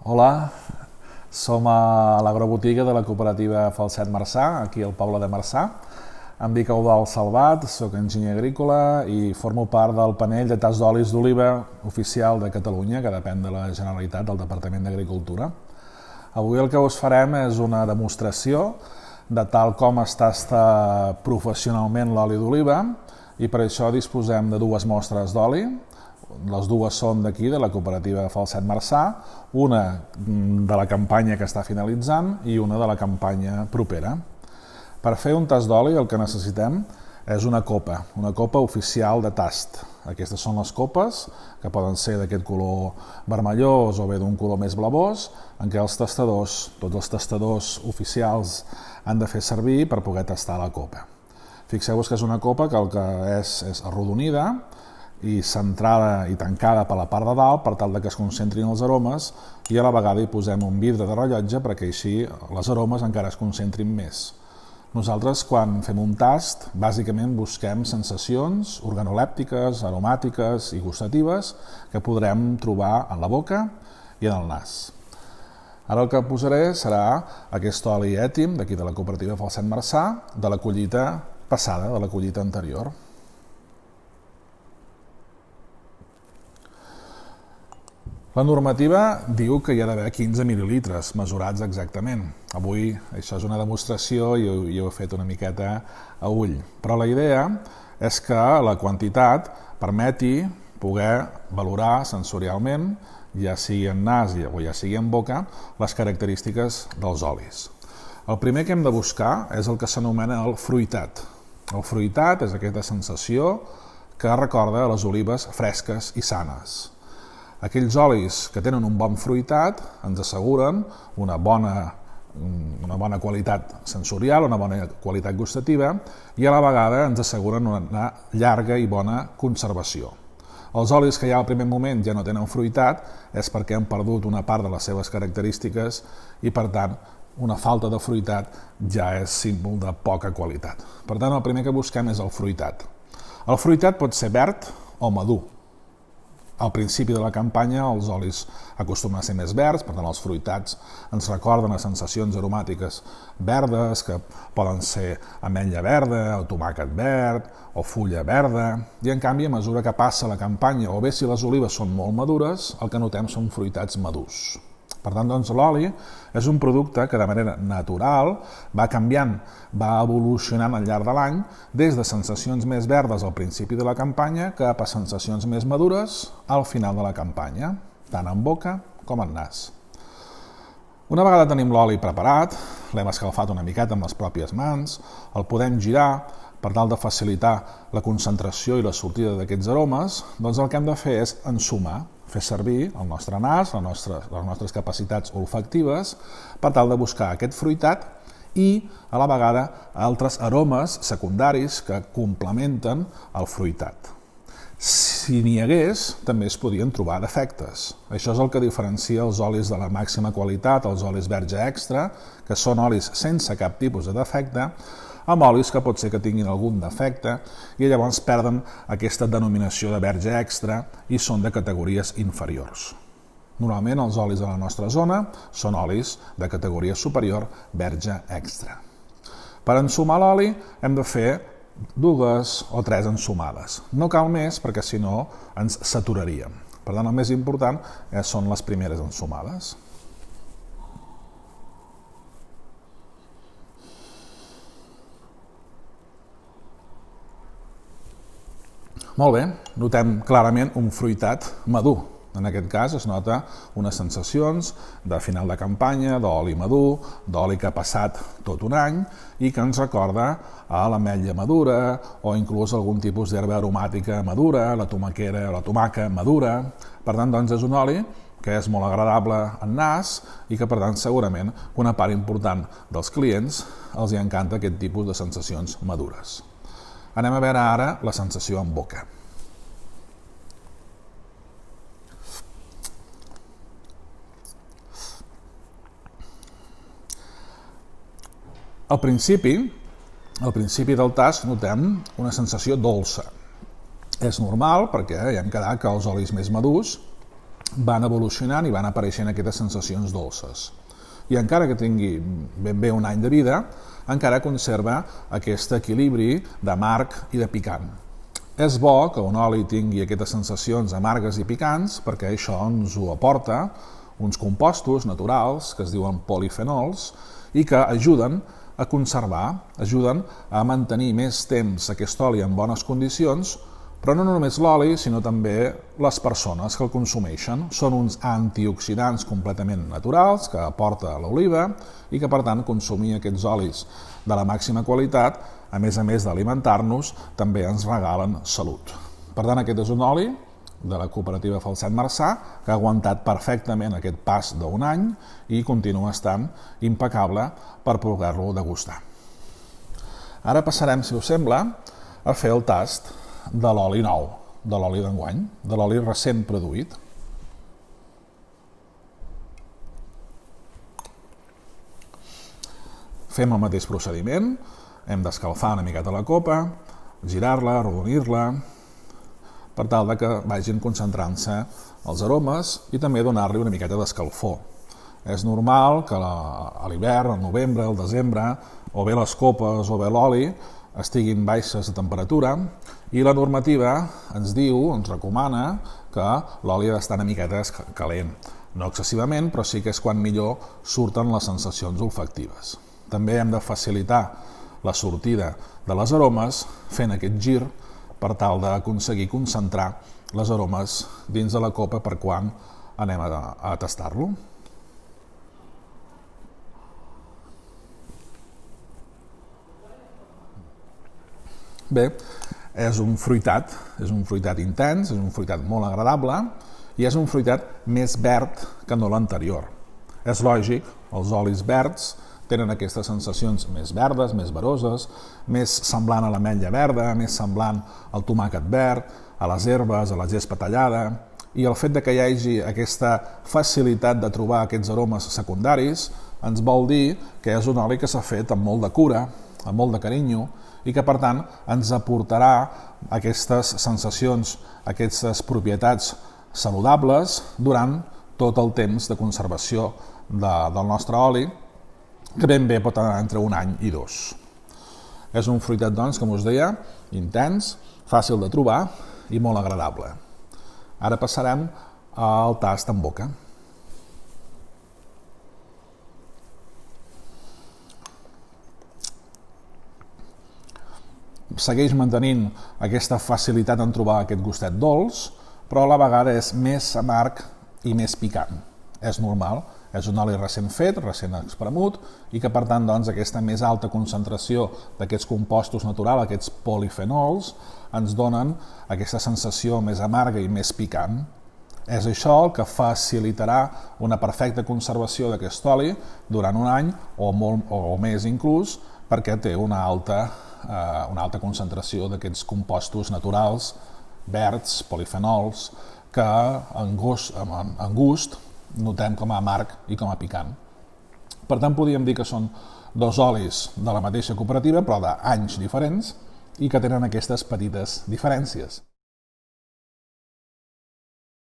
Hola, som a l'agrobotiga de la cooperativa Falset Marçà, aquí al poble de Marçà. Em dic Eudald Salvat, soc enginyer agrícola i formo part del panell de tasts d'olis d'oliva oficial de Catalunya, que depèn de la Generalitat, del Departament d'Agricultura. Avui el que us farem és una demostració de tal com es tasta professionalment l'oli d'oliva i per això disposem de dues mostres d'oli. Les dues són d'aquí, de la cooperativa Falset Marçà, una de la campanya que està finalitzant i una de la campanya propera. Per fer un tast d'oli el que necessitem és una copa oficial de tast. Aquestes són les copes, que poden ser d'aquest color vermellós o bé d'un color més blavós, en què tots els tastadors oficials han de fer servir per poder tastar la copa. Fixeu-vos que és una copa que el que és arrodonida i centrada i tancada per la part de dalt per tal que es concentrin els aromes i a la vegada hi posem un vidre de rellotge perquè així les aromes encara es concentrin més. Nosaltres, quan fem un tast, bàsicament busquem sensacions organolèptiques, aromàtiques i gustatives que podrem trobar en la boca i en el nas. Ara el que posaré serà aquest oli ètim d'aquí de la cooperativa Falset Marçà, de la collita passada, de la collita anterior. La normativa diu que hi ha d'haver 15 mil·lilitres, mesurats exactament. Avui això és una demostració i ho he fet una miqueta a ull. Però la idea és que la quantitat permeti poder valorar sensorialment, ja sigui en nas o ja sigui en boca, les característiques dels olis. El primer que hem de buscar és el que s'anomena el fruitat. El fruitat és aquesta sensació que recorda les olives fresques i sanes. Aquells olis que tenen un bon fruitat ens asseguren una bona qualitat sensorial, una bona qualitat gustativa i a la vegada ens asseguren una llarga i bona conservació. Els olis que ja al primer moment ja no tenen fruitat és perquè han perdut una part de les seves característiques i per tant una falta de fruitat ja és símbol de poca qualitat. Per tant el primer que busquem és el fruitat. El fruitat pot ser verd o madur. Al principi de la campanya els olis acostumen a ser més verds, per tant els fruitats ens recorden a sensacions aromàtiques verdes, que poden ser ametlla verda, o tomàquet verd, o fulla verda, i en canvi a mesura que passa la campanya, o bé si les olives són molt madures, el que notem són fruitats madurs. Per tant, doncs, l'oli és un producte que de manera natural va canviant, va evolucionant al llarg de l'any, des de sensacions més verdes al principi de la campanya cap a sensacions més madures al final de la campanya, tant en boca com en nas. Una vegada tenim l'oli preparat, l'hem escalfat una miqueta amb les pròpies mans, el podem girar per tal de facilitar la concentració i la sortida d'aquests aromes, doncs el que hem de fer és ensumar, fer servir el nostre nas, les nostres capacitats olfactives, per tal de buscar aquest fruitat i, a la vegada, altres aromes secundaris que complementen el fruitat. Si n'hi hagués, també es podien trobar defectes. Això és el que diferencia els olis de la màxima qualitat, els olis verge extra, que són olis sense cap tipus de defecte, amb olis que pot ser que tinguin algun defecte i llavors perden aquesta denominació de verge extra i són de categories inferiors. Normalment els olis de la nostra zona són olis de categoria superior verge extra. Per ensumar l'oli hem de fer 2 o 3 ensumades. No cal més perquè si no ens saturaríem. Per tant, el més important són les primeres ensumades. Molt bé, notem clarament un fruitat madur. En aquest cas es nota unes sensacions de final de campanya, d'oli madur, d'oli que ha passat tot un any i que ens recorda a l'ametlla madura o inclús algun tipus d'herba aromàtica madura, la tomaquera o la tomaca madura. Per tant, doncs, és un oli que és molt agradable en nas i que, per tant, segurament una part important dels clients els encanta aquest tipus de sensacions madures. Anem a veure ara la sensació en boca. Al principi del tast notem una sensació dolça. És normal perquè ja hem quedat que els olis més madurs van evolucionant i van apareixent aquestes sensacions dolces. I encara que tingui ben bé un any de vida, encara conserva aquest equilibri d'amarg i de picant. És bo que un oli tingui aquestes sensacions amargues i picants perquè això ens ho aporta uns compostos naturals que es diuen polifenols i que ajuden a conservar, ajuden a mantenir més temps aquest oli en bones condicions, però no només l'oli, sinó també les persones que el consumeixen. Són uns antioxidants completament naturals que aporta l'oliva i que, per tant, consumir aquests olis de la màxima qualitat, a més d'alimentar-nos, també ens regalen salut. Per tant, aquest és un oli de la cooperativa Falset Marçà que ha aguantat perfectament aquest pas d'un any i continua estant impecable per poder-lo degustar. Ara passarem, si us sembla, a fer el tast de l'oli nou, de l'oli d'enguany, de l'oli recent produït. Fem el mateix procediment, hem d'escalfar una miqueta la copa, girar-la, arrodonir-la, per tal que vagin concentrant-se els aromes i també donar-li una miqueta d'escalfor. És normal que a l'hivern, al novembre, al desembre, o bé les copes o bé l'oli estiguin baixes de temperatura i la normativa ens diu, ens recomana que l'oli ha d'estar una miqueta calent. No excessivament, però sí que és quan millor surten les sensacions olfactives. També hem de facilitar la sortida de les aromes fent aquest gir per tal d'aconseguir concentrar les aromes dins de la copa per quan anem a tastar-lo. Bé, és un fruitat intens, és un fruitat molt agradable i és un fruitat més verd que no l'anterior. És lògic, els olis verds tenen aquestes sensacions més verdes, més veroses, més semblant a l'ametlla verda, més semblant al tomàquet verd, a les herbes, a la gespa tallada, i el fet que hi hagi aquesta facilitat de trobar aquests aromes secundaris ens vol dir que és un oli que s'ha fet amb molt de cura, amb molt de carinyo, i que, per tant, ens aportarà aquestes sensacions, aquestes propietats saludables durant tot el temps de conservació del nostre oli, que ben bé pot anar entre un any i dos. És un fruitat, doncs, com us deia, intens, fàcil de trobar i molt agradable. Ara passarem al tast en boca. Segueix mantenint aquesta facilitat en trobar aquest gustet dolç, però a la vegada és més amarg i més picant. És normal, és un oli recent fet, recent espremut, i que per tant doncs, aquesta més alta concentració d'aquests compostos naturals, aquests polifenols, ens donen aquesta sensació més amarga i més picant. És això el que facilitarà una perfecta conservació d'aquest oli durant un any o més inclús, perquè té una alta concentració d'aquests compostos naturals, verds, polifenols, que en gust notem com a amarg i com a picant. Per tant, podríem dir que són dos olis de la mateixa cooperativa, però d'anys diferents, i que tenen aquestes petites diferències.